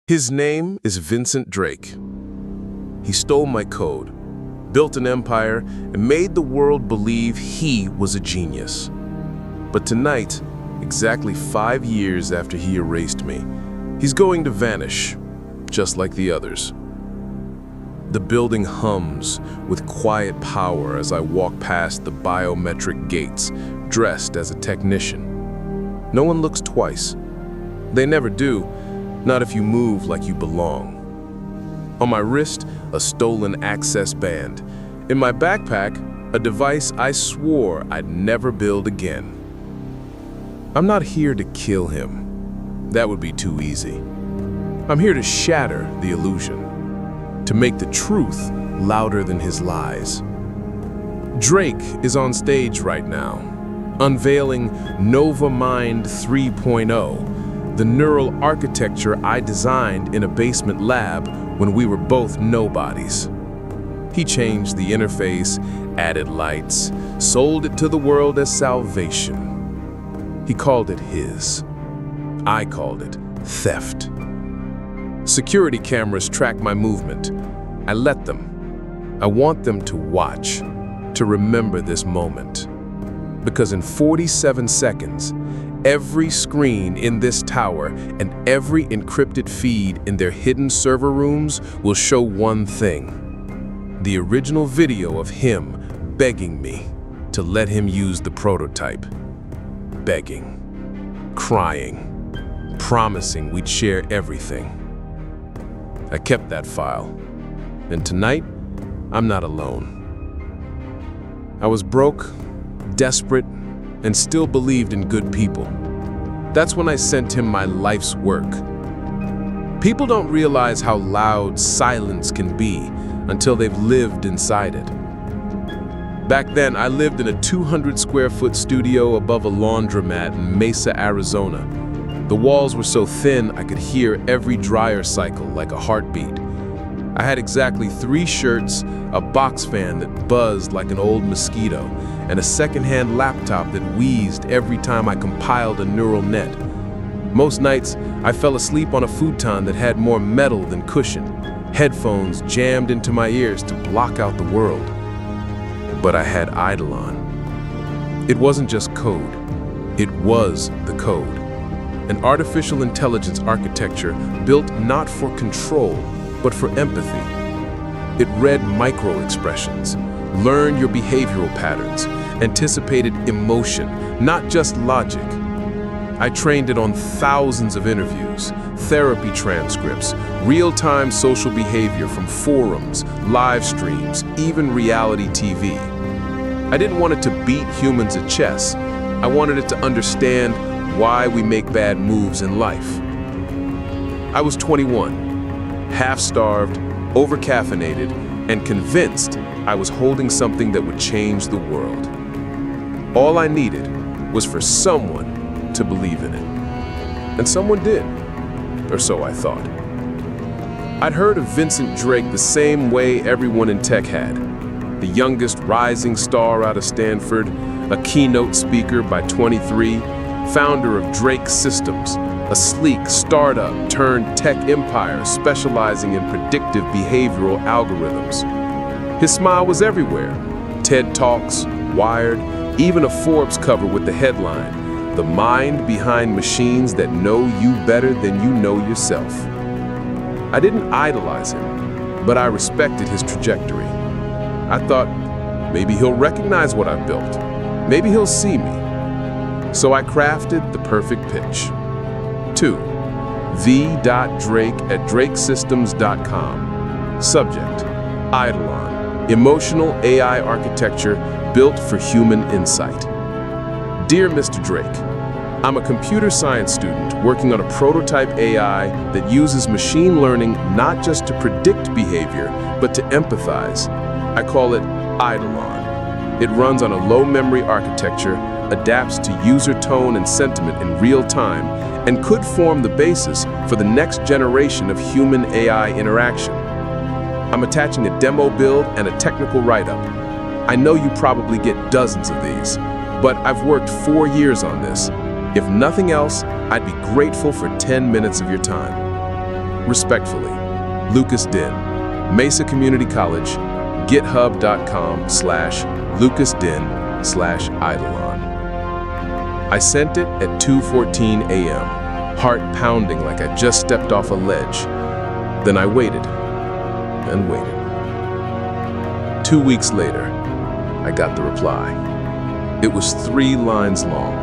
His name is Vincent Drake. He stole my code, built an empire, and made the world believe he was a genius. But tonight, exactly 5 years after he erased me, he's going to vanish, just like the others. The building hums with quiet power as I walk past the biometric gates, dressed as a technician. No one looks twice. They never do, not if you move like you belong. On my wrist, a stolen access band. In my backpack, a device I swore I'd never build again. I'm not here to kill him. That would be too easy. I'm here to shatter the illusion, to make the truth louder than his lies. Drake is on stage right now, unveiling Nova Mind 3.0, the neural architecture I designed in a basement lab when we were both nobodies. He changed the interface, added lights, sold it to the world as salvation. He called it his. I called it theft. Security cameras track my movement. I let them. I want them to watch, to remember this moment. Because in 47 seconds, every screen in this tower and every encrypted feed in their hidden server rooms will show one thing: the original video of him begging me to let him use the prototype. Begging, crying, promising we'd share everything. I kept that file, and tonight, I'm not alone. I was broke, desperate, and still believed in good people. That's when I sent him my life's work. People don't realize how loud silence can be until they've lived inside it. Back then, I lived in a 200-square-foot studio above a laundromat in Mesa, Arizona. The walls were so thin I could hear every dryer cycle like a heartbeat. I had exactly 3 shirts, a box fan that buzzed like an old mosquito, and a second-hand laptop that wheezed every time I compiled a neural net. Most nights, I fell asleep on a futon that had more metal than cushion, headphones jammed into my ears to block out the world. But I had Eidolon. It wasn't just code. It was the code. An artificial intelligence architecture built not for control, but for empathy. It read micro-expressions, learned your behavioral patterns, anticipated emotion, not just logic. I trained it on thousands of interviews, therapy transcripts, real-time social behavior from forums, live streams, even reality TV. I didn't want it to beat humans at chess. I wanted it to understand why we make bad moves in life. I was 21. Half-starved, over-caffeinated, and convinced I was holding something that would change the world. All I needed was for someone to believe in it. And someone did, or so I thought. I'd heard of Vincent Drake the same way everyone in tech had. The youngest rising star out of Stanford, a keynote speaker by 23, founder of Drake Systems, a sleek startup turned tech empire specializing in predictive behavioral algorithms. His smile was everywhere. TED Talks, Wired, even a Forbes cover with the headline, "The mind behind machines that know you better than you know yourself." I didn't idolize him, but I respected his trajectory. I thought, maybe he'll recognize what I've built. Maybe he'll see me. So I crafted the perfect pitch. To v.drake@drakesystems.com. Subject: Eidolon, emotional AI architecture built for human insight. Dear Mr. Drake, I'm a computer science student working on a prototype AI that uses machine learning not just to predict behavior, but to empathize. I call it Eidolon. It runs on a low-memory architecture, adapts to user tone and sentiment in real time, and could form the basis for the next generation of human-AI interaction. I'm attaching a demo build and a technical write-up. I know you probably get dozens of these, but I've worked 4 years on this. If nothing else, I'd be grateful for 10 minutes of your time. Respectfully, Lucas Din, Mesa Community College, github.com/lucasdin/eidolon. I sent it at 2:14 a.m., heart pounding like I just stepped off a ledge. Then I waited and waited. 2 weeks later, I got the reply. It was 3 lines long.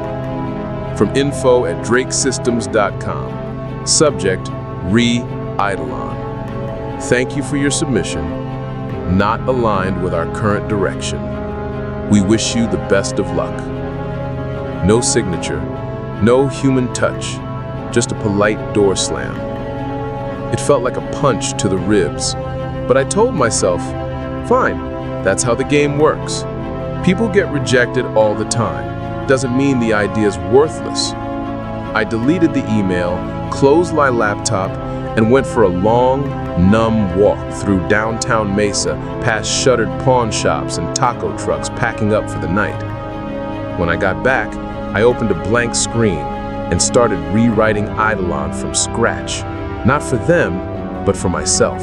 From info@drakesystems.com. Subject, re-eidolon. Thank you for your submission. Not aligned with our current direction. We wish you the best of luck. No signature, no human touch, just a polite door slam. It felt like a punch to the ribs, but I told myself, fine, that's how the game works. People get rejected all the time. Doesn't mean the idea is worthless. I deleted the email, closed my laptop, and went for a long, numb walk through downtown Mesa, past shuttered pawn shops and taco trucks packing up for the night. When I got back, I opened a blank screen and started rewriting Eidolon from scratch. Not for them, but for myself.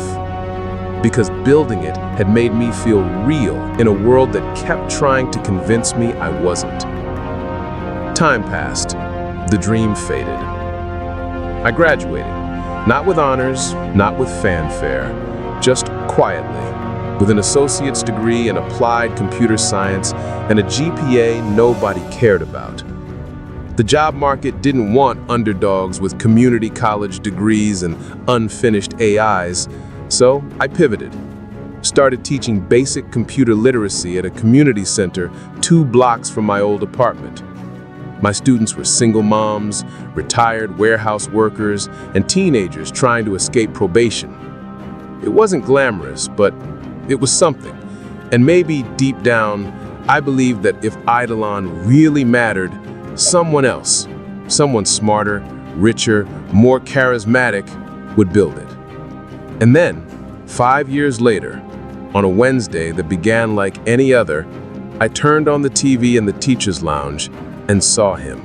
Because building it had made me feel real in a world that kept trying to convince me I wasn't. Time passed. The dream faded. I graduated. Not with honors, not with fanfare, just quietly, with an associate's degree in applied computer science and a GPA nobody cared about. The job market didn't want underdogs with community college degrees and unfinished AIs, so I pivoted. Started teaching basic computer literacy at a community center 2 blocks from my old apartment. My students were single moms, retired warehouse workers, and teenagers trying to escape probation. It wasn't glamorous, but it was something. And maybe deep down, I believed that if Eidolon really mattered, someone else, someone smarter, richer, more charismatic, would build it. And then, 5 years later, on a Wednesday that began like any other, I turned on the TV in the teacher's lounge and saw him.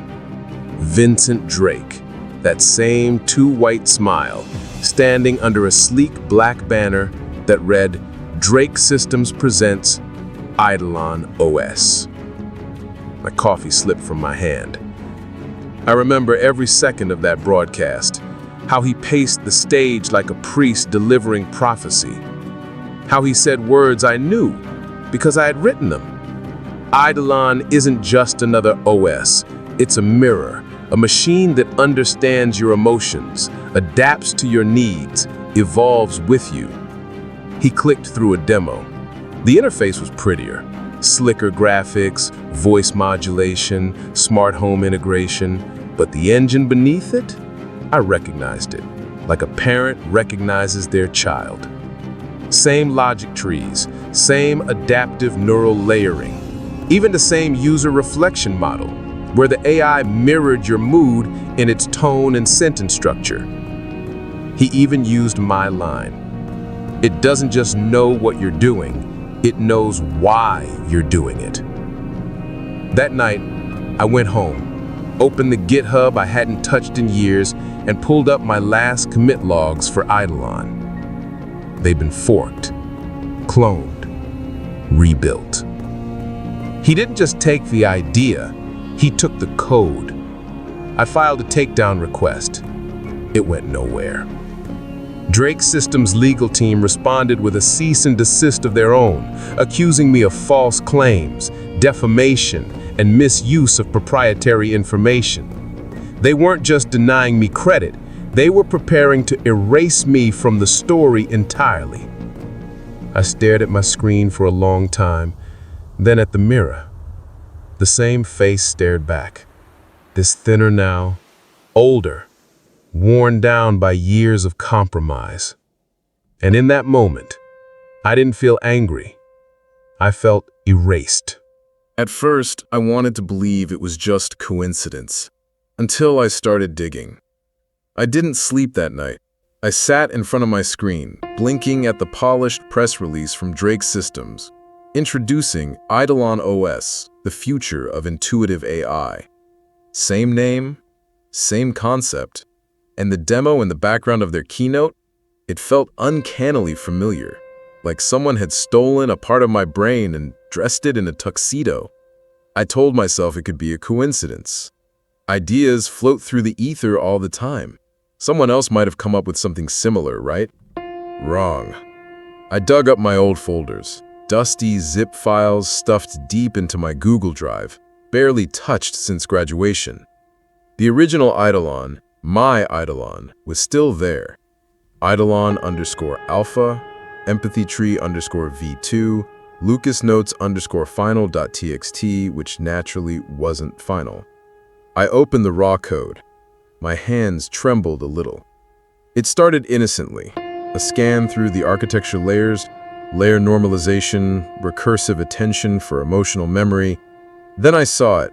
Vincent Drake, that same too white smile, standing under a sleek black banner that read, Drake Systems presents Eidolon OS. My coffee slipped from my hand. I remember every second of that broadcast, how he paced the stage like a priest delivering prophecy, how he said words I knew because I had written them. Eidolon isn't just another OS, it's a mirror, a machine that understands your emotions, adapts to your needs, evolves with you. He clicked through a demo. The interface was prettier. Slicker graphics, voice modulation, smart home integration, but the engine beneath it, I recognized it, like a parent recognizes their child. Same logic trees, same adaptive neural layering, even the same user reflection model, where the AI mirrored your mood in its tone and sentence structure. He even used my line. It doesn't just know what you're doing, it knows why you're doing it. That night, I went home, opened the GitHub I hadn't touched in years, and pulled up my last commit logs for Eidolon. They'd been forked, cloned, rebuilt. He didn't just take the idea, he took the code. I filed a takedown request. It went nowhere. Drake Systems' legal team responded with a cease and desist of their own, accusing me of false claims, defamation, and misuse of proprietary information. They weren't just denying me credit, they were preparing to erase me from the story entirely. I stared at my screen for a long time, then at the mirror. The same face stared back. This thinner now, older, worn down by years of compromise. And in that moment, I didn't feel angry. I felt erased. At first, I wanted to believe it was just coincidence, until I started digging. I didn't sleep that night. I sat in front of my screen, blinking at the polished press release from Drake Systems, introducing Eidolon OS, the future of intuitive AI. Same name, same concept, and the demo in the background of their keynote, It felt uncannily familiar, like someone had stolen a part of my brain and dressed it in a tuxedo. I told myself it could be a coincidence. Ideas float through the ether all the time. Someone else might have come up with something similar, right? Wrong. I dug up my old folders, dusty zip files stuffed deep into my Google Drive, barely touched since graduation. The original Eidolon, my Eidolon, was still there. Eidolon_alpha, empathytree_v2, lucasnotes_final.txt, which naturally wasn't final. I opened the raw code. My hands trembled a little. It started innocently, a scan through the architecture layers, layer normalization, recursive attention for emotional memory. Then I saw it,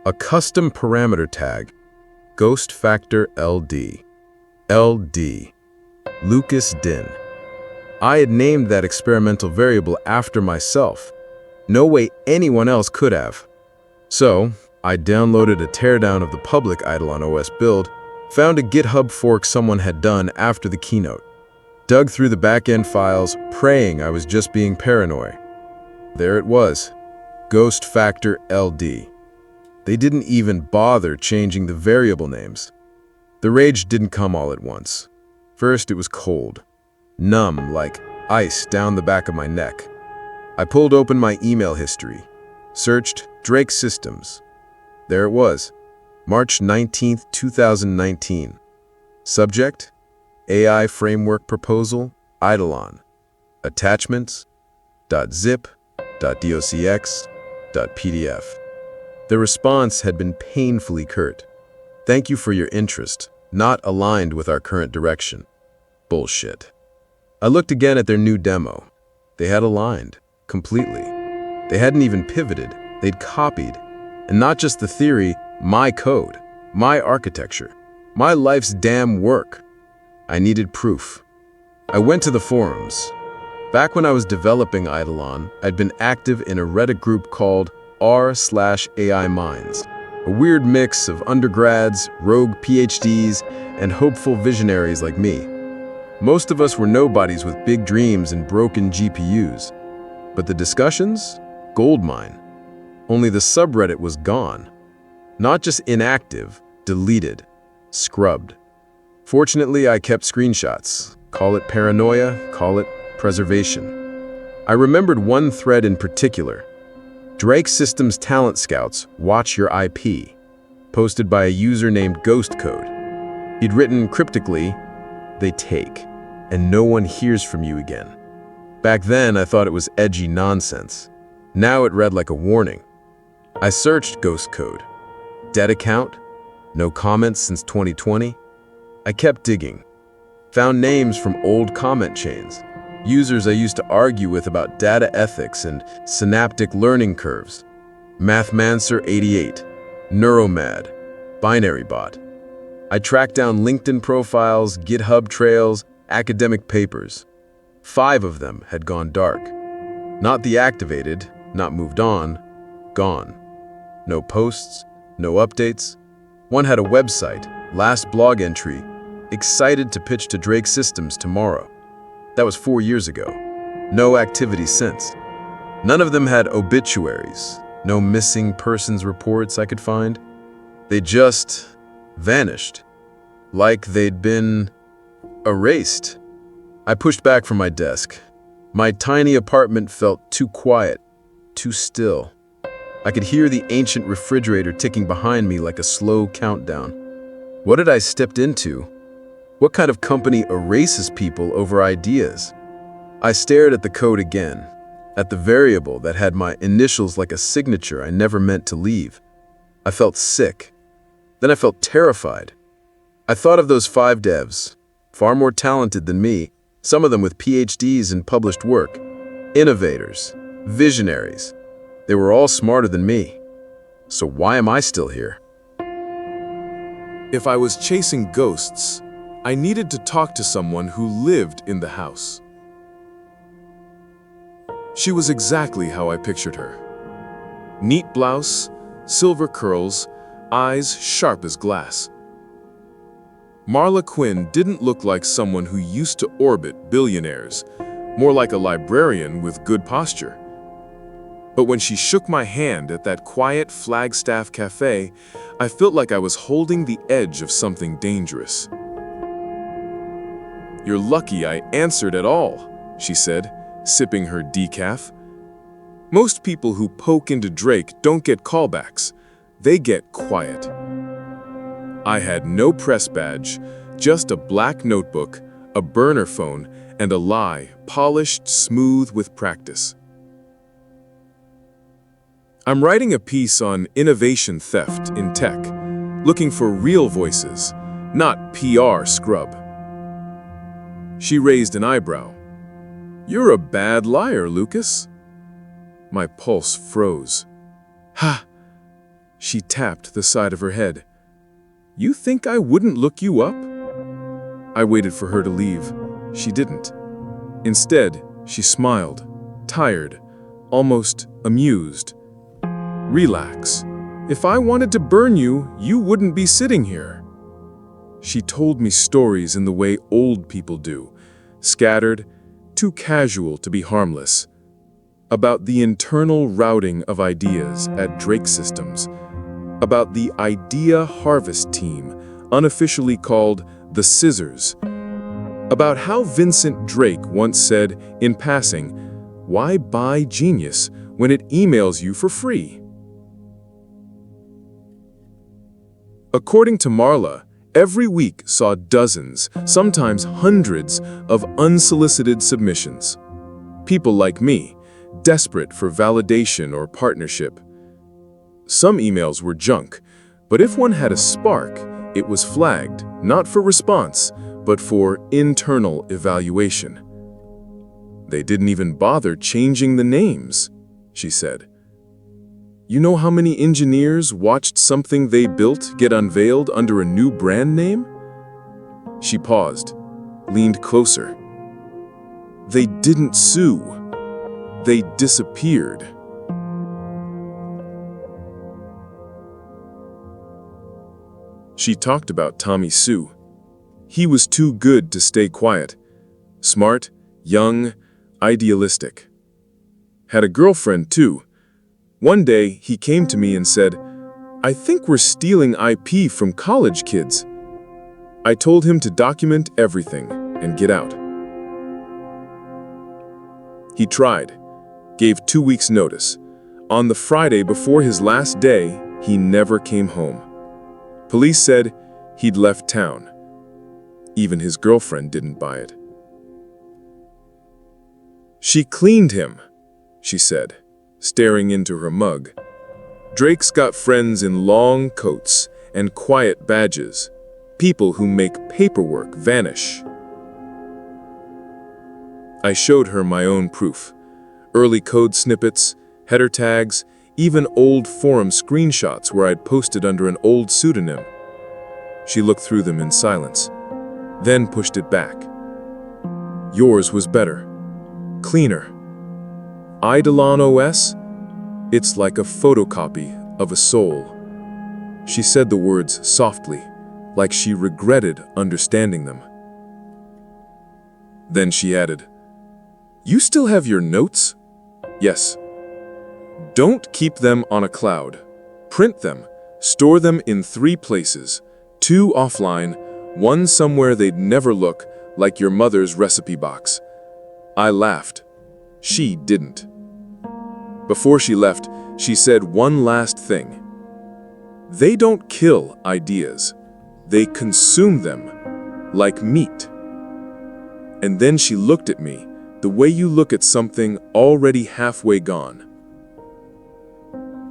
a custom parameter tag, Ghost Factor LD. LD. Lucas Din. I had named that experimental variable after myself. No way anyone else could have. So, I downloaded a teardown of the public Eidolon OS build, found a GitHub fork someone had done after the keynote, dug through the back-end files, praying I was just being paranoid. There it was, Ghost Factor LD. They didn't even bother changing the variable names. The rage didn't come all at once. First, it was cold, numb like ice down the back of my neck. I pulled open my email history, searched Drake Systems. There it was, March 19, 2019. Subject, AI Framework Proposal, Eidolon. Attachments, .zip, .docx, .pdf. The response had been painfully curt. Thank you for your interest, not aligned with our current direction. Bullshit. I looked again at their new demo. They had aligned, completely. They hadn't even pivoted, they'd copied. And not just the theory, my code, my architecture, my life's damn work. I needed proof. I went to the forums. Back when I was developing Eidolon, I'd been active in a Reddit group called r/AI Minds, a weird mix of undergrads, rogue PhDs, and hopeful visionaries like me. Most of us were nobodies with big dreams and broken GPUs. But the discussions? Goldmine. Only the subreddit was gone. Not just inactive, deleted, scrubbed. Fortunately, I kept screenshots. Call it paranoia, call it preservation. I remembered one thread in particular. Drake Systems Talent Scouts Watch Your IP, posted by a user named Ghost Code. He'd written cryptically, "They take, and no one hears from you again." Back then, I thought it was edgy nonsense. Now it read like a warning. I searched Ghost Code. Dead account? No comments since 2020? I kept digging. Found names from old comment chains. Users I used to argue with about data ethics and synaptic learning curves. Mathmancer88, Neuromad, BinaryBot. I tracked down LinkedIn profiles, GitHub trails, academic papers. 5 of them had gone dark. Not deactivated, not moved on, gone. No posts, no updates. One had a website, last blog entry, excited to pitch to Drake Systems tomorrow. That was 4 years ago. No activity since. None of them had obituaries, no missing persons reports I could find. They just vanished, like they'd been erased. I pushed back from my desk. My tiny apartment felt too quiet, too still. I could hear the ancient refrigerator ticking behind me like a slow countdown. What had I stepped into? What kind of company erases people over ideas? I stared at the code again, at the variable that had my initials like a signature I never meant to leave. I felt sick. Then I felt terrified. I thought of those 5 devs, far more talented than me, some of them with PhDs and published work, innovators, visionaries. They were all smarter than me. So why am I still here? If I was chasing ghosts, I needed to talk to someone who lived in the house. She was exactly how I pictured her. Neat blouse, silver curls, eyes sharp as glass. Marla Quinn didn't look like someone who used to orbit billionaires, more like a librarian with good posture. But when she shook my hand at that quiet Flagstaff cafe, I felt like I was holding the edge of something dangerous. "You're lucky I answered at all," she said, sipping her decaf. "Most people who poke into Drake don't get callbacks. They get quiet." I had no press badge, just a black notebook, a burner phone, and a lie polished smooth with practice. "I'm writing a piece on innovation theft in tech, looking for real voices, not PR scrub." She raised an eyebrow. "You're a bad liar, Lucas." My pulse froze. "Ha!" She tapped the side of her head. "You think I wouldn't look you up?" I waited for her to leave. She didn't. Instead, she smiled, tired, almost amused. "Relax. If I wanted to burn you, you wouldn't be sitting here." She told me stories in the way old people do, scattered, too casual to be harmless, about the internal routing of ideas at Drake Systems, about the Idea Harvest Team, unofficially called the Scissors, about how Vincent Drake once said, in passing, "Why buy genius when it emails you for free?" According to Marla, every week saw dozens, sometimes hundreds, of unsolicited submissions. People like me, desperate for validation or partnership. Some emails were junk, but if one had a spark, it was flagged, not for response, but for internal evaluation. "They didn't even bother changing the names," she said. "You know how many engineers watched something they built get unveiled under a new brand name?" She paused, leaned closer. "They didn't sue. They disappeared." She talked about Tommy Sue. He was too good to stay quiet. Smart, young, idealistic. Had a girlfriend too. One day, he came to me and said, "I think we're stealing IP from college kids." I told him to document everything and get out. He tried, gave 2 weeks' notice. On the Friday before his last day, he never came home. Police said he'd left town. Even his girlfriend didn't buy it. "She cleaned him," she said, staring into her mug. "Drake's got friends in long coats and quiet badges, people who make paperwork vanish." I showed her my own proof. Early code snippets, header tags, even old forum screenshots where I'd posted under an old pseudonym. She looked through them in silence, then pushed it back. "Yours was better, cleaner. Eidolon OS? It's like a photocopy of a soul." She said the words softly, like she regretted understanding them. Then she added, "You still have your notes?" "Yes." "Don't keep them on a cloud. Print them, store them in 3 places, 2 offline, 1 somewhere they'd never look, like your mother's recipe box." I laughed. She didn't. Before she left, she said one last thing. "They don't kill ideas. They consume them, like meat." And then she looked at me, the way you look at something already halfway gone.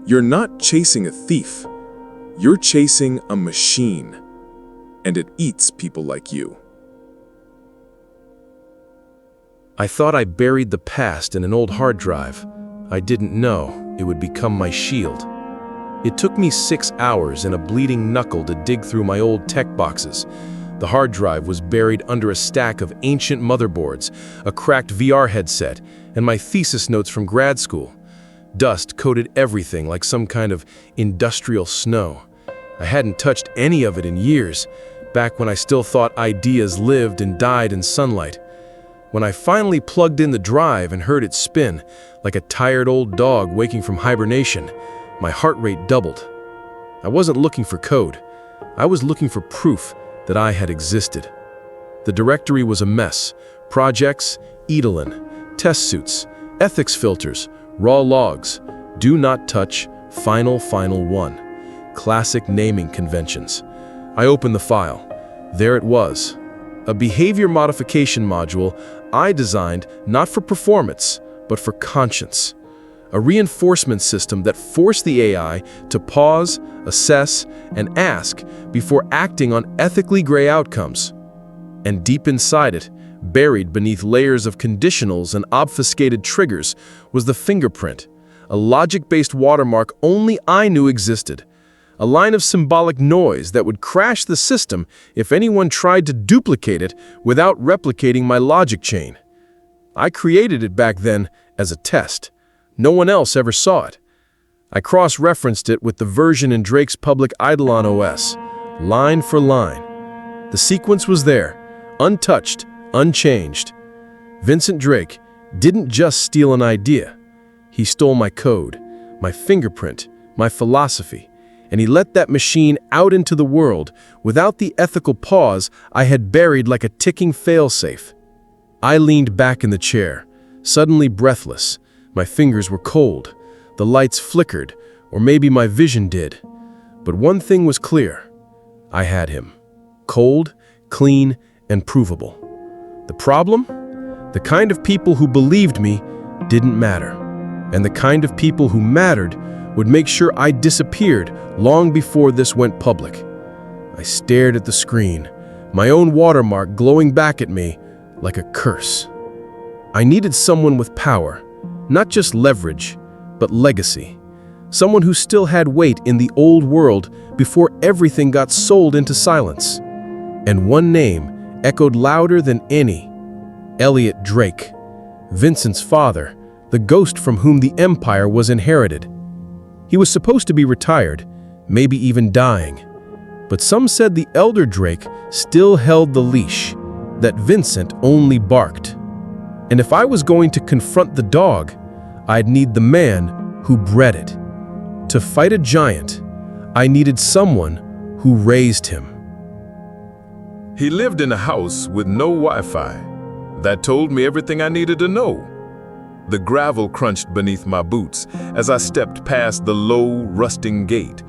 "You're not chasing a thief. You're chasing a machine, and it eats people like you." I thought I buried the past in an old hard drive. I didn't know it would become my shield. It took me 6 hours and a bleeding knuckle to dig through my old tech boxes. The hard drive was buried under a stack of ancient motherboards, a cracked VR headset, and my thesis notes from grad school. Dust coated everything like some kind of industrial snow. I hadn't touched any of it in years, back when I still thought ideas lived and died in sunlight. When I finally plugged in the drive and heard it spin, like a tired old dog waking from hibernation, my heart rate doubled. I wasn't looking for code. I was looking for proof that I had existed. The directory was a mess. Projects, Edelin, test suits, ethics filters, raw logs, do not touch, final 1. Classic naming conventions. I opened the file. There it was. A behavior modification module I designed not for performance, but for conscience. A reinforcement system that forced the AI to pause, assess, and ask before acting on ethically gray outcomes. And deep inside it, buried beneath layers of conditionals and obfuscated triggers, was the fingerprint, a logic-based watermark only I knew existed. A line of symbolic noise that would crash the system if anyone tried to duplicate it without replicating my logic chain. I created it back then as a test. No one else ever saw it. I cross-referenced it with the version in Drake's public Eidolon OS, line for line. The sequence was there, untouched, unchanged. Vincent Drake didn't just steal an idea. He stole my code, my fingerprint, my philosophy, and he let that machine out into the world without the ethical pause I had buried like a ticking failsafe. I leaned back in the chair, suddenly breathless. My fingers were cold. The lights flickered, or maybe my vision did. But one thing was clear. I had him. Cold, clean, and provable. The problem? The kind of people who believed me didn't matter. And the kind of people who mattered would make sure I disappeared long before this went public. I stared at the screen, my own watermark glowing back at me like a curse. I needed someone with power, not just leverage, but legacy. Someone who still had weight in the old world before everything got sold into silence. And one name echoed louder than any: Elliot Drake, Vincent's father, the ghost from whom the empire was inherited. He was supposed to be retired, maybe even dying. But some said the elder Drake still held the leash, that Vincent only barked. And if I was going to confront the dog, I'd need the man who bred it. To fight a giant, I needed someone who raised him. He lived in a house with no Wi-Fi. That told me everything I needed to know. The gravel crunched beneath my boots as I stepped past the low, rusting gate.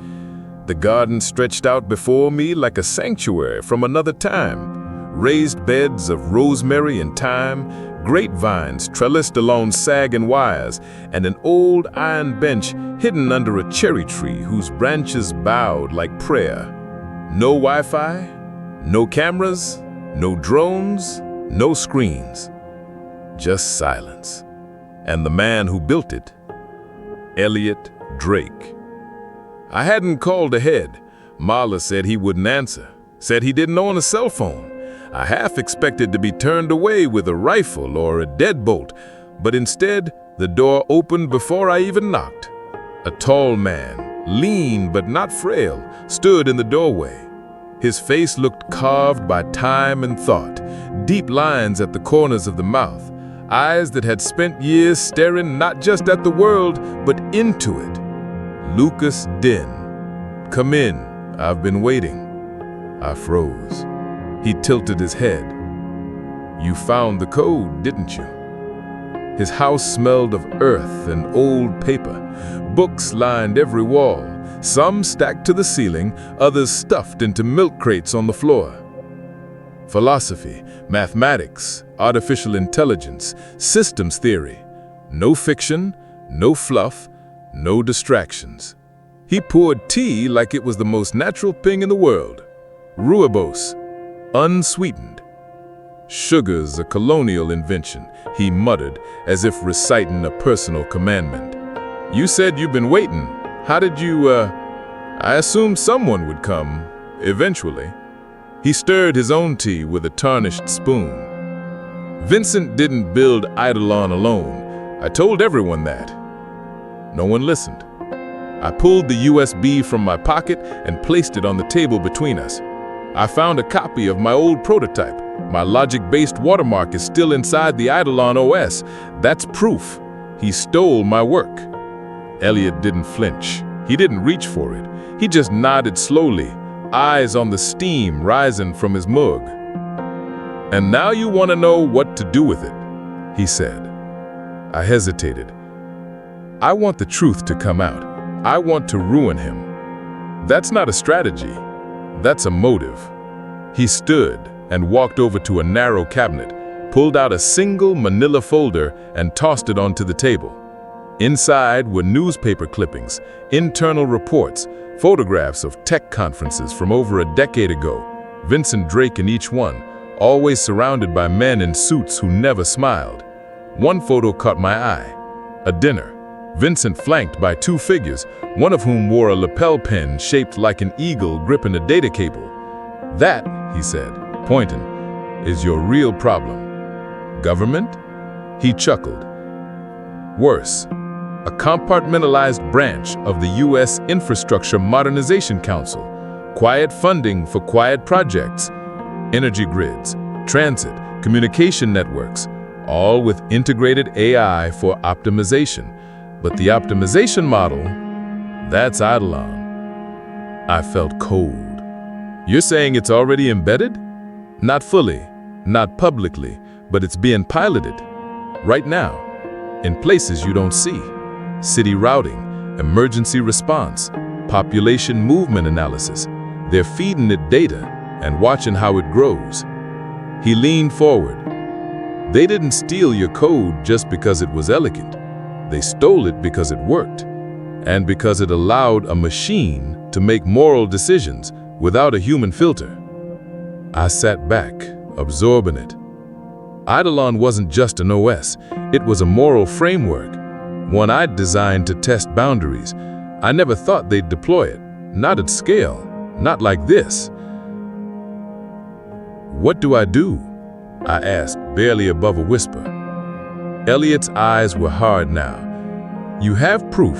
The garden stretched out before me like a sanctuary from another time. Raised beds of rosemary and thyme, grapevines trellised along sagging wires, and an old iron bench hidden under a cherry tree whose branches bowed like prayer. No Wi-Fi, no cameras, no drones, no screens. Just silence. And the man who built it, Elliot Drake. I hadn't called ahead. Marla said he wouldn't answer, said he didn't own a cell phone. I half expected to be turned away with a rifle or a deadbolt, but instead, the door opened before I even knocked. A tall man, lean but not frail, stood in the doorway. His face looked carved by time and thought, deep lines at the corners of the mouth, eyes that had spent years staring not just at the world, but into it. Lucas Din. Come in, I've been waiting. I froze. He tilted his head. You found the code, didn't you? His house smelled of earth and old paper. Books lined every wall, some stacked to the ceiling, others stuffed into milk crates on the floor. Philosophy, mathematics, artificial intelligence, systems theory. No fiction, no fluff, no distractions. He poured tea like it was the most natural thing in the world. Rooibos, unsweetened. Sugar's a colonial invention, he muttered, as if reciting a personal commandment. You said you've been waiting. How did you, I assumed someone would come, eventually. He stirred his own tea with a tarnished spoon. Vincent didn't build Eidolon alone. I told everyone that. No one listened. I pulled the USB from my pocket and placed it on the table between us. I found a copy of my old prototype. My logic-based watermark is still inside the Eidolon OS. That's proof. He stole my work." Elliot didn't flinch. He didn't reach for it. He just nodded slowly, eyes on the steam rising from his mug. "And now you want to know what to do with it," he said. I hesitated. "I want the truth to come out. I want to ruin him." "That's not a strategy. That's a motive." He stood and walked over to a narrow cabinet, pulled out a single manila folder and tossed it onto the table. Inside were newspaper clippings, internal reports, photographs of tech conferences from over a decade ago, Vincent Drake in each one, always surrounded by men in suits who never smiled. One photo caught my eye. A dinner. Vincent flanked by two figures, one of whom wore a lapel pin shaped like an eagle gripping a data cable. "That," he said, pointing, "is your real problem." "Government?" He chuckled. "Worse. A compartmentalized branch of the U.S. Infrastructure Modernization Council. Quiet funding for quiet projects. Energy grids, transit, communication networks, all with integrated AI for optimization. But the optimization model, that's Eidolon." I felt cold. "You're saying it's already embedded?" "Not fully, not publicly, but it's being piloted. Right now, in places you don't see. City routing, emergency response, population movement analysis. They're feeding it data and watching how it grows." He leaned forward. "They didn't steal your code just because it was elegant. They stole it because it worked, and because it allowed a machine to make moral decisions without a human filter." I sat back, absorbing it. Eidolon wasn't just an OS, it was a moral framework, one I'd designed to test boundaries. I never thought they'd deploy it, not at scale, not like this. "What do I do?" I asked, barely above a whisper. Elliot's eyes were hard now. "You have proof.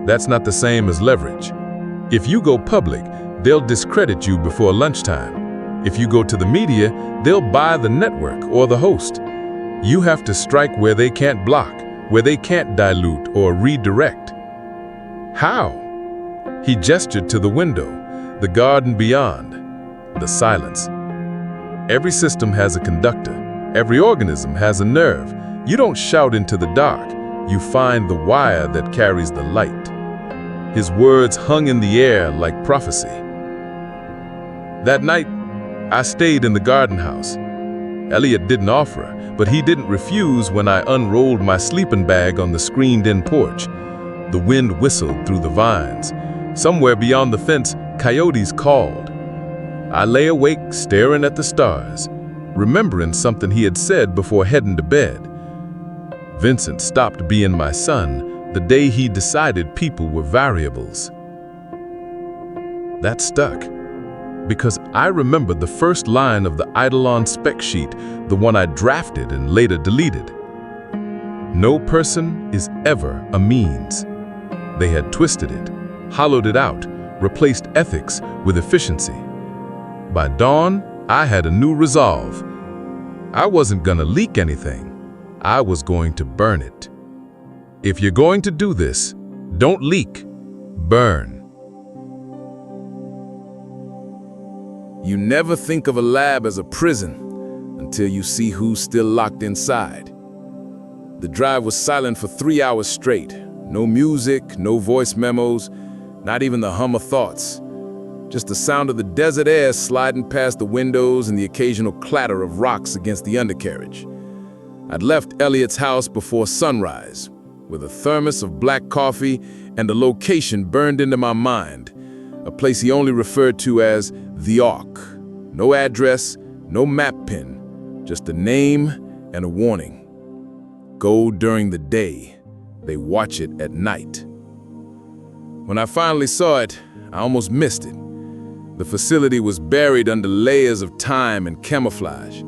That's not the same as leverage. If you go public, they'll discredit you before lunchtime. If you go to the media, they'll buy the network or the host. You have to strike where they can't block, where they can't dilute or redirect." "How?" He gestured to the window, the garden beyond, the silence. "Every system has a conductor. Every organism has a nerve. You don't shout into the dark. You find the wire that carries the light." His words hung in the air like prophecy. That night, I stayed in the garden house. Elliot didn't offer, but he didn't refuse when I unrolled my sleeping bag on the screened-in porch. The wind whistled through the vines. Somewhere beyond the fence, coyotes called. I lay awake staring at the stars, remembering something he had said before heading to bed. Vincent stopped being my son the day he decided people were variables. That stuck, because I remembered the first line of the Eidolon spec sheet, the one I drafted and later deleted. "No person is ever a means." They had twisted it, hollowed it out, replaced ethics with efficiency. By dawn, I had a new resolve. I wasn't gonna leak anything. I was going to burn it. If you're going to do this, don't leak, burn. You never think of a lab as a prison until you see who's still locked inside. The drive was silent for 3 hours straight. No music, no voice memos, not even the hum of thoughts. Just the sound of the desert air sliding past the windows and the occasional clatter of rocks against the undercarriage. I'd left Elliot's house before sunrise, with a thermos of black coffee and a location burned into my mind, a place he only referred to as the Ark. No address, no map pin, just a name and a warning. Go during the day, they watch it at night. When I finally saw it, I almost missed it. The facility was buried under layers of time and camouflage.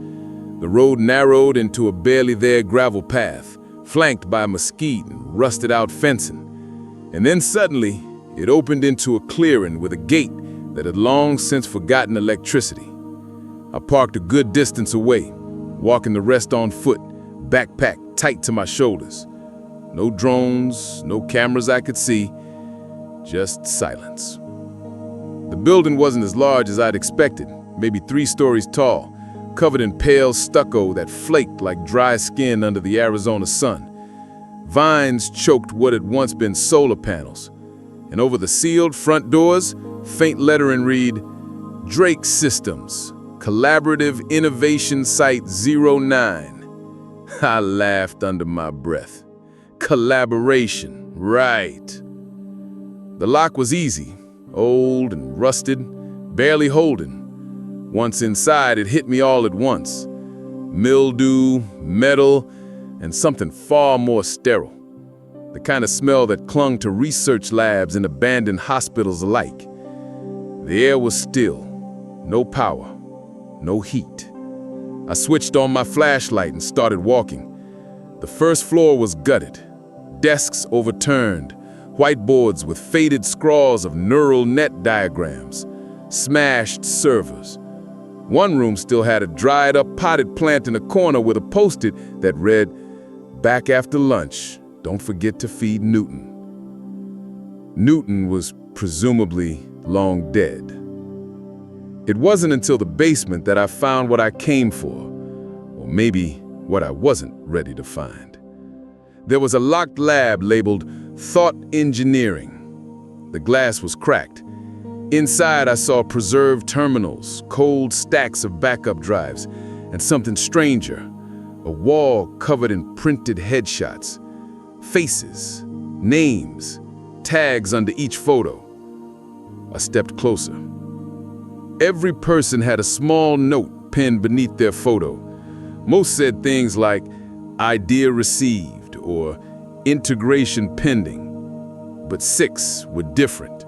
The road narrowed into a barely there gravel path, flanked by mesquite and rusted-out fencing. And then suddenly, it opened into a clearing with a gate that had long since forgotten electricity. I parked a good distance away, walking the rest on foot, backpack tight to my shoulders. No drones, no cameras I could see, just silence. The building wasn't as large as I'd expected, maybe 3 stories tall, covered in pale stucco that flaked like dry skin under the Arizona sun. Vines choked what had once been solar panels, and over the sealed front doors, faint lettering read, Drake Systems, Collaborative Innovation Site 09. I laughed under my breath. Collaboration, right. The lock was easy, old and rusted, barely holding. Once inside, it hit me all at once. Mildew, metal, and something far more sterile. The kind of smell that clung to research labs and abandoned hospitals alike. The air was still, no power, no heat. I switched on my flashlight and started walking. The first floor was gutted, desks overturned, whiteboards with faded scrawls of neural net diagrams, smashed servers. One room still had a dried-up potted plant in a corner with a post-it that read, "Back after lunch, don't forget to feed Newton." Newton was presumably long dead. It wasn't until the basement that I found what I came for, or maybe what I wasn't ready to find. There was a locked lab labeled Thought Engineering. The glass was cracked. Inside, I saw preserved terminals, cold stacks of backup drives, and something stranger, a wall covered in printed headshots, faces, names, tags under each photo. I stepped closer. Every person had a small note pinned beneath their photo. Most said things like, "Idea received," or "Integration pending." But 6 were different.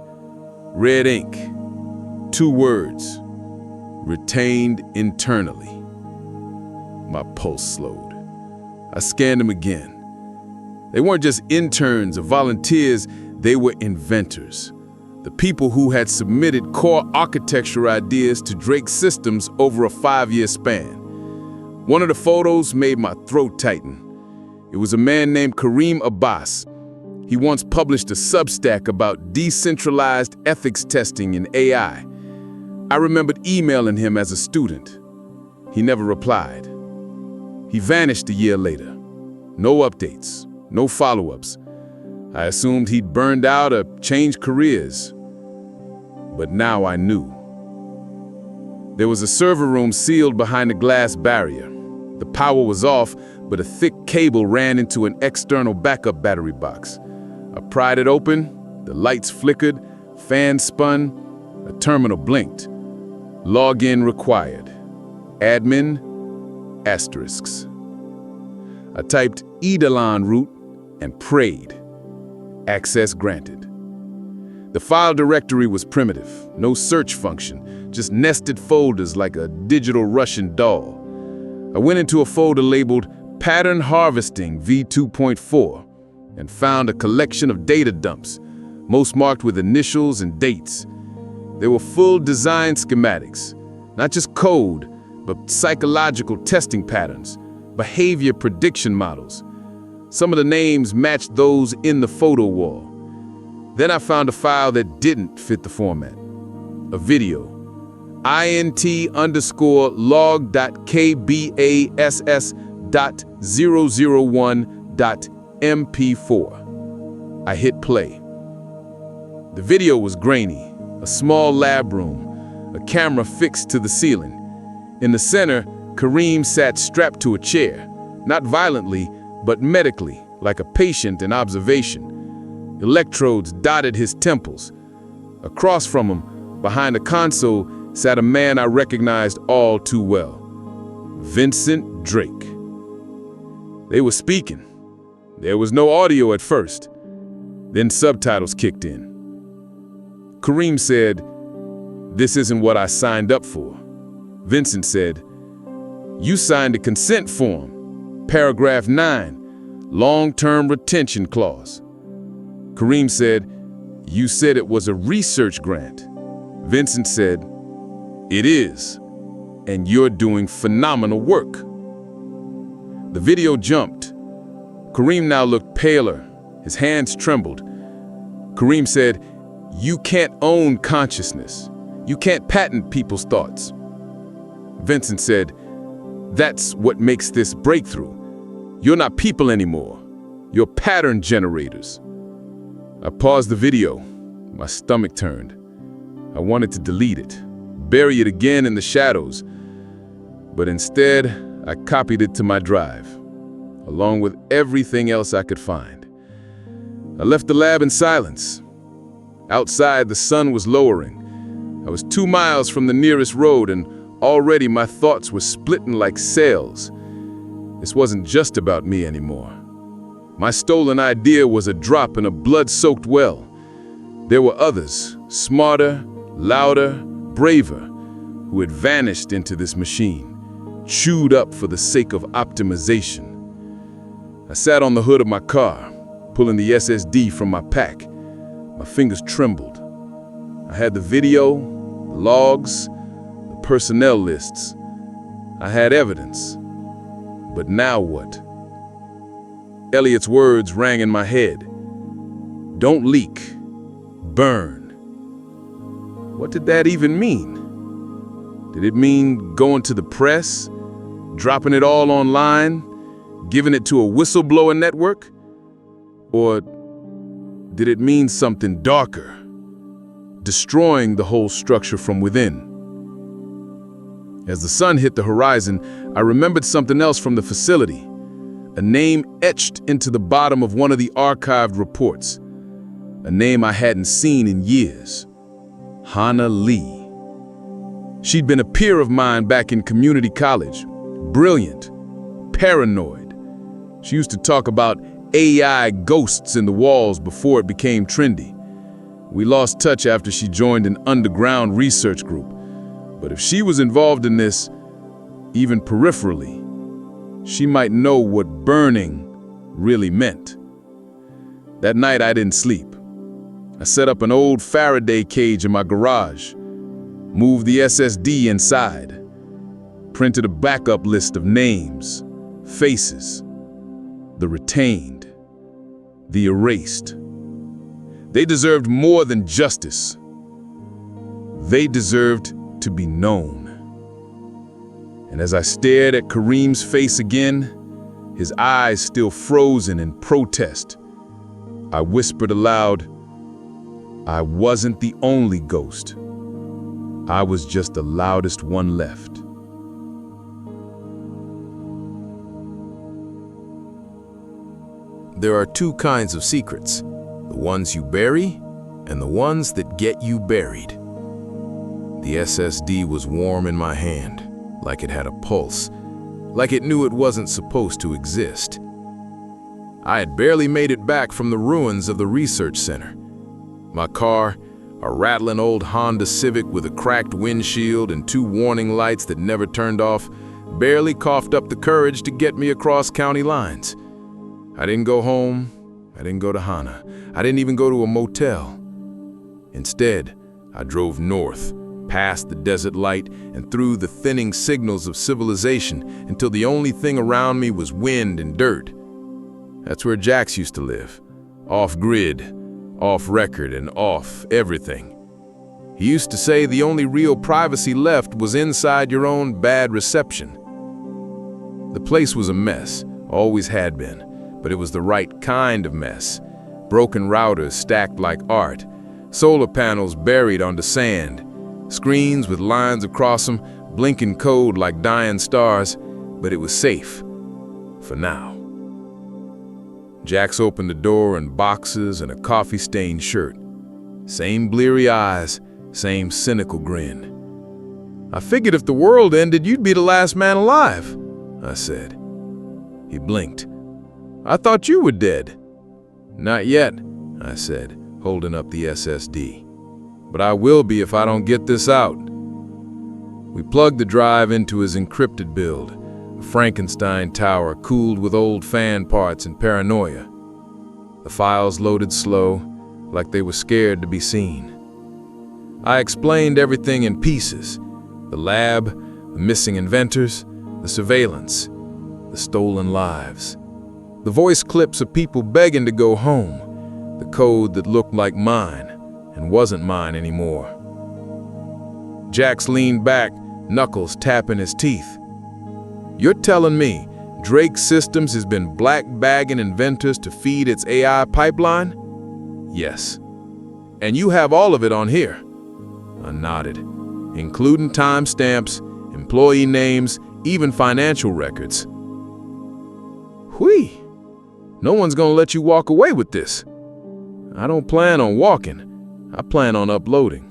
Red ink, 2 words, "Retained internally." My pulse slowed. I scanned them again. They weren't just interns or volunteers, they were inventors. The people who had submitted core architecture ideas to Drake Systems over a 5-year span. One of the photos made my throat tighten. It was a man named Kareem Abbas. He once published a Substack about decentralized ethics testing in AI. I remembered emailing him as a student. He never replied. He vanished a year later. No updates, no follow-ups. I assumed he'd burned out or changed careers. But now I knew. There was a server room sealed behind a glass barrier. The power was off, but a thick cable ran into an external backup battery box. I pried it open, the lights flickered, fans spun, a terminal blinked. Login required. Admin, asterisks. I typed Eidolon root and prayed. Access granted. The file directory was primitive, no search function, just nested folders like a digital Russian doll. I went into a folder labeled Pattern Harvesting v2.4 and found a collection of data dumps, most marked with initials and dates. They were full design schematics, not just code, but psychological testing patterns, behavior prediction models. Some of the names matched those in the photo wall. Then I found a file that didn't fit the format. A video. int_log.kbass.001.mp4. I hit play. The video was grainy, a small lab room, a camera fixed to the ceiling. In the center, Kareem sat strapped to a chair, not violently, but medically, like a patient in observation. Electrodes dotted his temples. Across from him, behind a console, sat a man I recognized all too well. Vincent Drake. They were speaking. There was no audio at first. Then subtitles kicked in. Kareem said, "This isn't what I signed up for." Vincent said, "You signed a consent form. Paragraph 9, long-term retention clause." Kareem said, "You said it was a research grant." Vincent said, "It is. and you're doing phenomenal work." The video jumped. Kareem now looked paler. His hands trembled. Kareem said, "You can't own consciousness. You can't patent people's thoughts." Vincent said, "That's what makes this breakthrough. You're not people anymore. You're pattern generators." I paused the video. My stomach turned. I wanted to delete it, bury it again in the shadows. But instead, I copied it to my drive, along with everything else I could find. I left the lab in silence. Outside, the sun was lowering. I was 2 miles from the nearest road, and already my thoughts were splitting like sails. This wasn't just about me anymore. My stolen idea was a drop in a blood-soaked well. There were others, smarter, louder, braver, who had vanished into this machine, chewed up for the sake of optimization. I sat on the hood of my car, pulling the SSD from my pack. My fingers trembled. I had the video, the logs, the personnel lists. I had evidence. But now what? Elliot's words rang in my head. Don't leak. Burn. What did that even mean? Did it mean going to the press, dropping it all online, giving it to a whistleblower network? Or did it mean something darker, destroying the whole structure from within? As the sun hit the horizon, I remembered something else from the facility, a name etched into the bottom of one of the archived reports, a name I hadn't seen in years. Hannah Lee. She'd been a peer of mine back in community college, brilliant, paranoid. She used to talk about AI ghosts in the walls before it became trendy. We lost touch after she joined an underground research group. But if she was involved in this, even peripherally, she might know what burning really meant. That night I didn't sleep. I set up an old Faraday cage in my garage, moved the SSD inside, printed a backup list of names, faces, the retained, the erased. They deserved more than justice. They deserved to be known. And as I stared at Kareem's face again, his eyes still frozen in protest, I whispered aloud, I wasn't the only ghost. I was just the loudest one left. There are two kinds of secrets, the ones you bury and the ones that get you buried. The SSD was warm in my hand, like it had a pulse, like it knew it wasn't supposed to exist. I had barely made it back from the ruins of the research center. My car, a rattling old Honda Civic with a cracked windshield and 2 warning lights that never turned off, barely coughed up the courage to get me across county lines. I didn't go home. I didn't go to Hannah. I didn't even go to a motel. Instead, I drove north, past the desert light and through the thinning signals of civilization until the only thing around me was wind and dirt. That's where Jax used to live, off-grid, off-record, and off everything. He used to say the only real privacy left was inside your own bad reception. The place was a mess, always had been, but it was the right kind of mess. Broken routers stacked like art, solar panels buried under sand, screens with lines across them, blinking code like dying stars, but it was safe, for now. Jax opened the door in boxes and a coffee-stained shirt. Same bleary eyes, same cynical grin. I figured if the world ended, you'd be the last man alive, I said. He blinked. I thought you were dead. Not yet, I said, holding up the SSD. But I will be if I don't get this out. We plugged the drive into his encrypted build, a Frankenstein tower cooled with old fan parts and paranoia. The files loaded slow, like they were scared to be seen. I explained everything in pieces: the lab, The missing inventors, the surveillance, the stolen lives. The voice clips of people begging to go home. The code that looked like mine and wasn't mine anymore. Jax leaned back, knuckles tapping his teeth. You're telling me Drake Systems has been black-bagging inventors to feed its AI pipeline? Yes. And you have all of it on here? I nodded, including timestamps, employee names, even financial records. Whee! No one's gonna let you walk away with this. I don't plan on walking. I plan on uploading.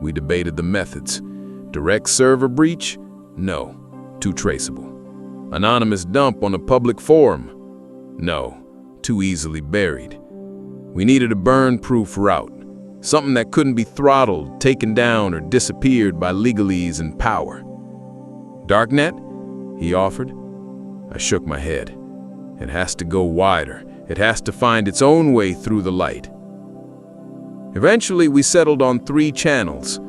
We debated the methods. Direct server breach? No. Too traceable. Anonymous dump on a public forum? No. Too easily buried. We needed a burn-proof route. Something that couldn't be throttled, taken down, or disappeared by legalese and power. Darknet? He offered. I shook my head. It has to go wider. It has to find its own way through the light. Eventually, we settled on 3 channels.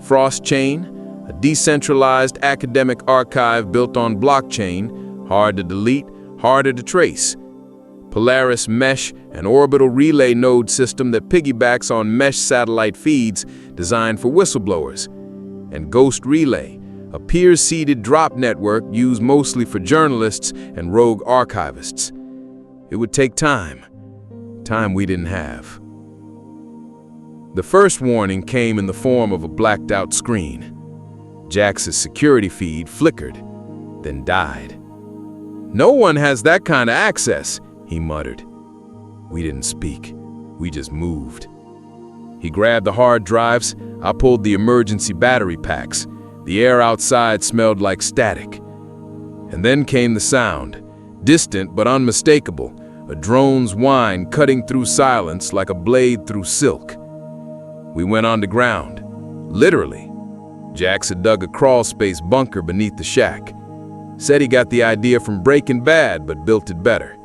Frost Chain, a decentralized academic archive built on blockchain, hard to delete, harder to trace. Polaris Mesh, an orbital relay node system that piggybacks on mesh satellite feeds designed for whistleblowers. And Ghost Relay, a peer-seeded drop network used mostly for journalists and rogue archivists. It would take time we didn't have. The first warning came in the form of a blacked-out screen. Jax's security feed flickered, then died. No one has that kind of access, he muttered. We didn't speak. We just moved. He grabbed the hard drives. I pulled the emergency battery packs. The air outside smelled like static. And then came the sound, distant but unmistakable, a drone's whine cutting through silence like a blade through silk. We went underground, literally. Jax had dug a crawl-space bunker beneath the shack. Said he got the idea from Breaking Bad, but built it better.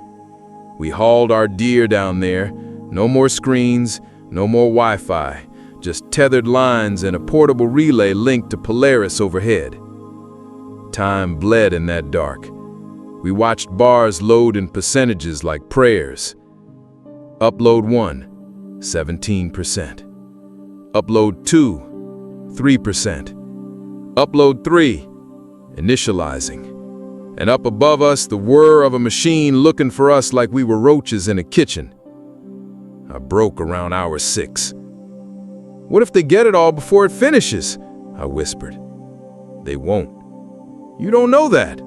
We hauled our deer down there. No more screens, no more Wi-Fi, just tethered lines and a portable relay linked to Polaris overhead. Time bled in that dark. We watched bars load in percentages like prayers. Upload 1, 17%. Upload 2, 3%. Upload 3, initializing. And up above us, the whir of a machine looking for us like we were roaches in a kitchen. I broke around hour 6. What if they get it all before it finishes? I whispered. They won't. You don't know that.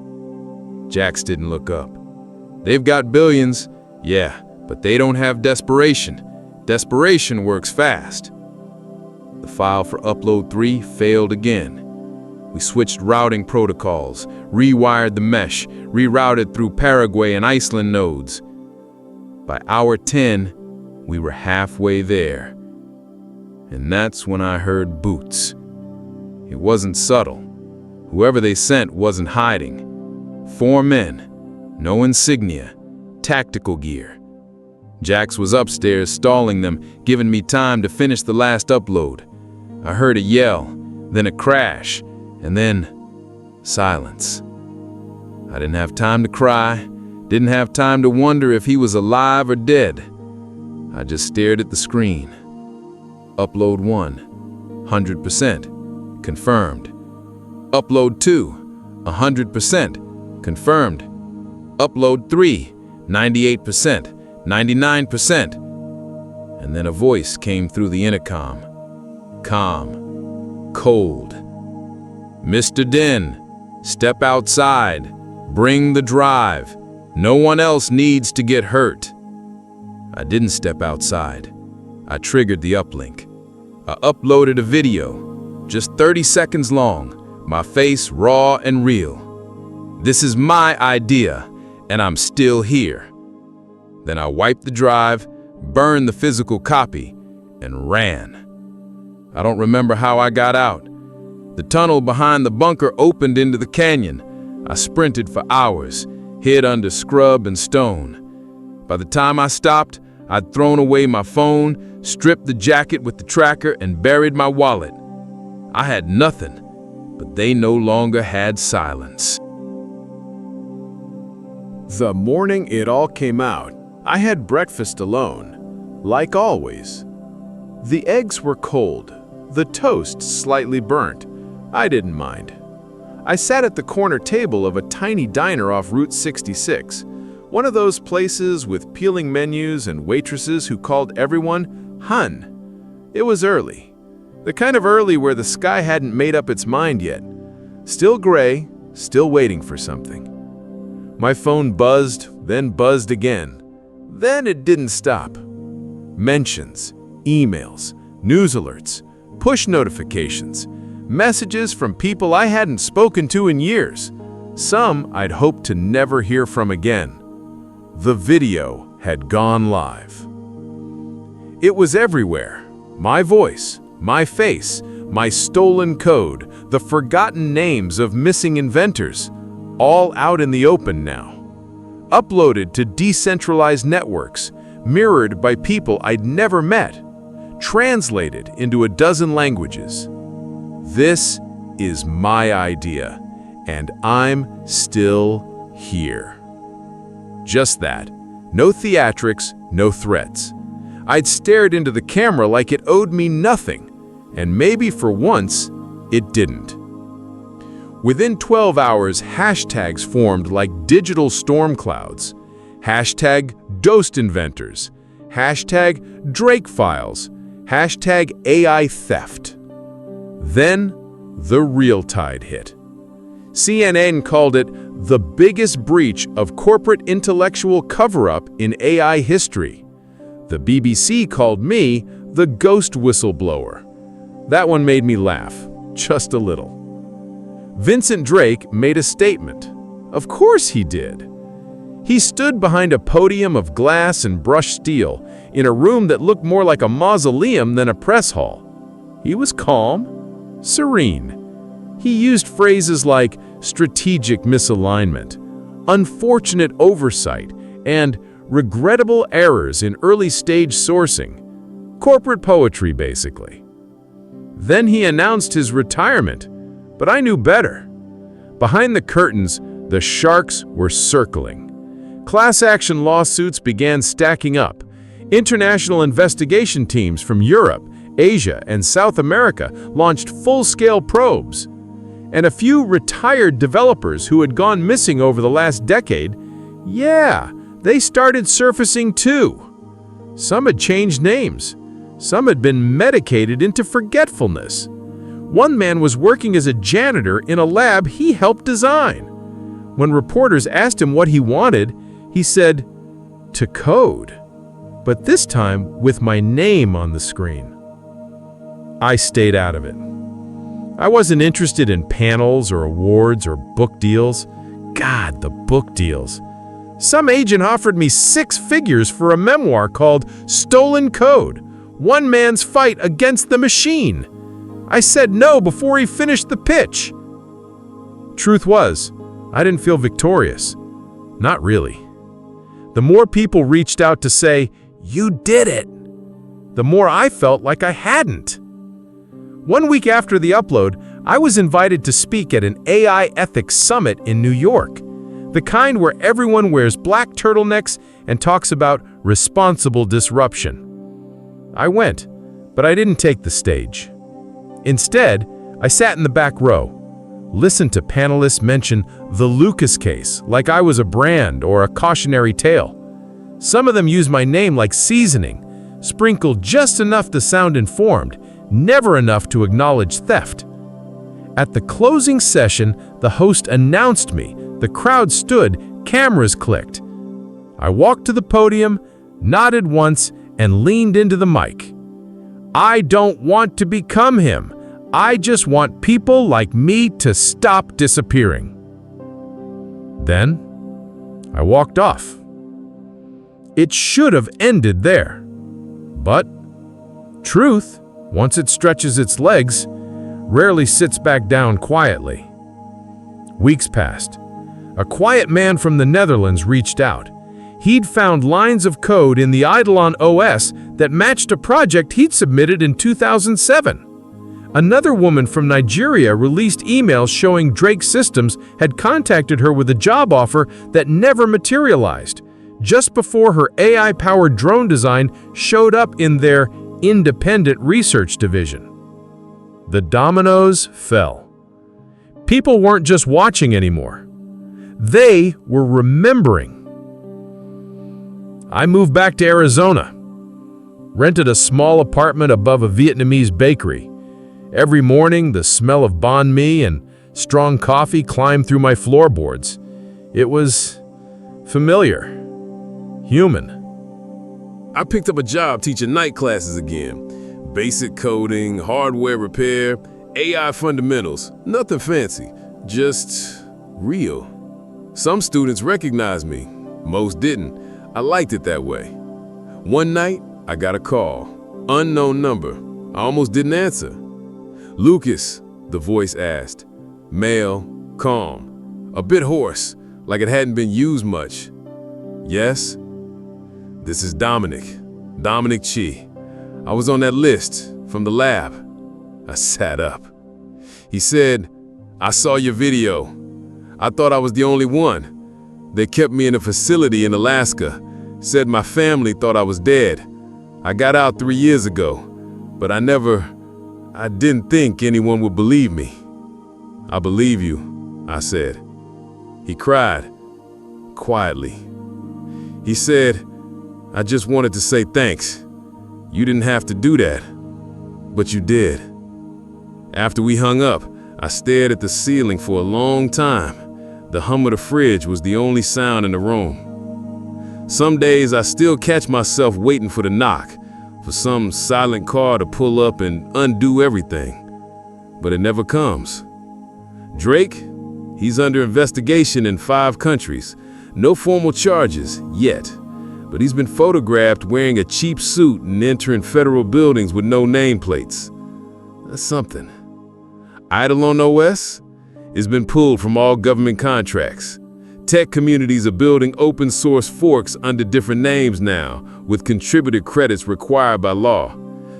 Jax didn't look up. They've got billions, yeah, but they don't have desperation. Desperation works fast. The file for upload 3 failed again. We switched routing protocols, rewired the mesh, rerouted through Paraguay and Iceland nodes. By hour 10, we were halfway there. And that's when I heard boots. It wasn't subtle. Whoever they sent wasn't hiding. 4 men, no insignia, tactical gear. Jax was upstairs stalling them, giving me time to finish the last upload. I heard a yell, then a crash, and then silence. I didn't have time to cry, didn't have time to wonder if he was alive or dead. I just stared at the screen. Upload 1, 100%, confirmed. Upload 2, 100%, confirmed. Upload 3, 98%, 99%. And then a voice came through the intercom. Calm, cold. Mr. Den, step outside. Bring the drive. No one else needs to get hurt. I didn't step outside. I triggered the uplink. I uploaded a video, just 30 seconds long, my face raw and real. This is my idea, and I'm still here. Then I wiped the drive, burned the physical copy, and ran. I don't remember how I got out. The tunnel behind the bunker opened into the canyon. I sprinted for hours, hid under scrub and stone. By the time I stopped, I'd thrown away my phone, stripped the jacket with the tracker, and buried my wallet. I had nothing, but they no longer had silence. The morning it all came out, I had breakfast alone, like always. The eggs were cold, the toast slightly burnt. I didn't mind. I sat at the corner table of a tiny diner off Route 66, one of those places with peeling menus and waitresses who called everyone "hun." It was early, the kind of early where the sky hadn't made up its mind yet. Still gray, still waiting for something. My phone buzzed, then buzzed again. Then it didn't stop. Mentions, emails, news alerts, push notifications, messages from people I hadn't spoken to in years. Some I'd hoped to never hear from again. The video had gone live. It was everywhere. My voice, my face, my stolen code, the forgotten names of missing inventors, all out in the open now. Uploaded to decentralized networks, mirrored by people I'd never met, translated into a dozen languages. This is my idea, and I'm still here. Just that. No theatrics, no threats. I'd stared into the camera like it owed me nothing, and maybe for once, it didn't. Within 12 hours, hashtags formed like digital storm clouds. Hashtag Dosed Inventors. Hashtag Drake Files. Hashtag AI Theft. Then, the real tide hit. CNN called it the biggest breach of corporate intellectual cover-up in AI history. The BBC called me the ghost whistleblower. That one made me laugh, just a little. Vincent Drake made a statement. Of course he did. He stood behind a podium of glass and brushed steel in a room that looked more like a mausoleum than a press hall. He was calm, serene. He used phrases like strategic misalignment, unfortunate oversight, and regrettable errors in early-stage sourcing. Corporate poetry, basically. Then he announced his retirement, but I knew better. Behind the curtains, the sharks were circling. Class action lawsuits began stacking up. International investigation teams from Europe, Asia, and South America launched full-scale probes. And a few retired developers who had gone missing over the last decade, they started surfacing too. Some had changed names. Some had been medicated into forgetfulness. One man was working as a janitor in a lab he helped design. When reporters asked him what he wanted, he said, "To code, but this time with my name on the screen." I stayed out of it. I wasn't interested in panels or awards or book deals. God, the book deals. Some agent offered me 6 figures for a memoir called Stolen Code, One Man's Fight Against the Machine. I said no before he finished the pitch. Truth was, I didn't feel victorious. Not really. The more people reached out to say, "You did it," the more I felt like I hadn't. 1 week after the upload, I was invited to speak at an AI ethics summit in New York, the kind where everyone wears black turtlenecks and talks about responsible disruption. I went, but I didn't take the stage. Instead, I sat in the back row, listened to panelists mention the Lucas case like I was a brand or a cautionary tale. Some of them used my name like seasoning, sprinkled just enough to sound informed, never enough to acknowledge theft. At the closing session, the host announced me. The crowd stood, cameras clicked. I walked to the podium, nodded once, and leaned into the mic. I don't want to become him. I just want people like me to stop disappearing. Then, I walked off. It should have ended there. But truth, once it stretches its legs, rarely sits back down quietly. Weeks passed. A quiet man from the Netherlands reached out. He'd found lines of code in the Eidolon OS that matched a project he'd submitted in 2007. Another woman from Nigeria released emails showing Drake Systems had contacted her with a job offer that never materialized, just before her AI-powered drone design showed up in their independent research division. The dominoes fell. People weren't just watching anymore. They were remembering. I moved back to Arizona, rented a small apartment above a Vietnamese bakery. Every morning, the smell of banh mi and strong coffee climbed through my floorboards. It was familiar, human. I picked up a job teaching night classes again. Basic coding, hardware repair, AI fundamentals. Nothing fancy, just real. Some students recognized me, most didn't. I liked it that way. One night, I got a call. Unknown number. I almost didn't answer. "Lucas," the voice asked. Male, calm, a bit hoarse, like it hadn't been used much. "Yes?" "This is Dominic Chi. I was on that list from the lab." I sat up. He said, "I saw your video. I thought I was the only one. They kept me in a facility in Alaska, said my family thought I was dead. I got out 3 years ago, but I didn't think anyone would believe me." "I believe you," I said. He cried, quietly. He said, "I just wanted to say thanks. You didn't have to do that, but you did." After we hung up, I stared at the ceiling for a long time. The hum of the fridge was the only sound in the room. Some days I still catch myself waiting for the knock, for some silent car to pull up and undo everything. But it never comes. Drake, he's under investigation in 5 countries. No formal charges yet, but he's been photographed wearing a cheap suit and entering federal buildings with no nameplates. That's something. Eidolon OS has been pulled from all government contracts. Tech communities are building open source forks under different names now, with contributor credits required by law.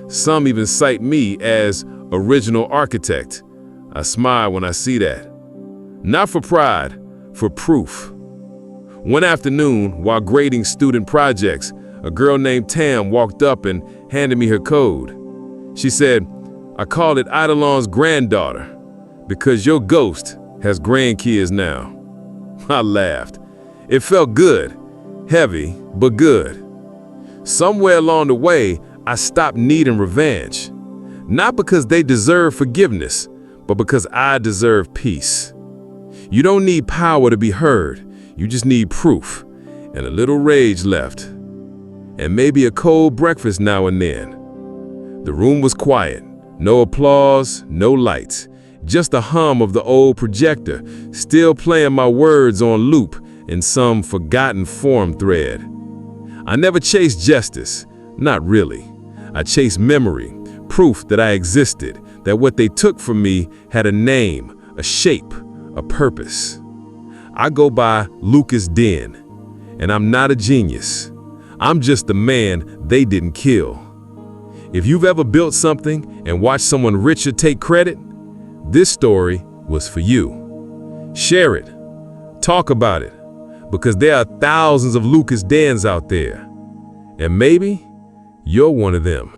Some even cite me as original architect. I smile when I see that. Not for pride, for proof. One afternoon, while grading student projects, a girl named Tam walked up and handed me her code. She said, "I called it Eidolon's granddaughter, because your ghost has grandkids now." I laughed. It felt good, heavy, but good. Somewhere along the way, I stopped needing revenge. Not because they deserve forgiveness, but because I deserve peace. You don't need power to be heard. You just need proof and a little rage left. And maybe a cold breakfast now and then. The room was quiet. No applause, no lights. Just the hum of the old projector, still playing my words on loop in some forgotten forum thread. I never chased justice, not really. I chased memory, proof that I existed, that what they took from me had a name, a shape, a purpose. I go by Lucas Den, and I'm not a genius. I'm just the man they didn't kill. If you've ever built something and watched someone richer take credit, this story was for you. Share it. Talk about it. Because there are thousands of Lucas Dans out there. And maybe you're one of them.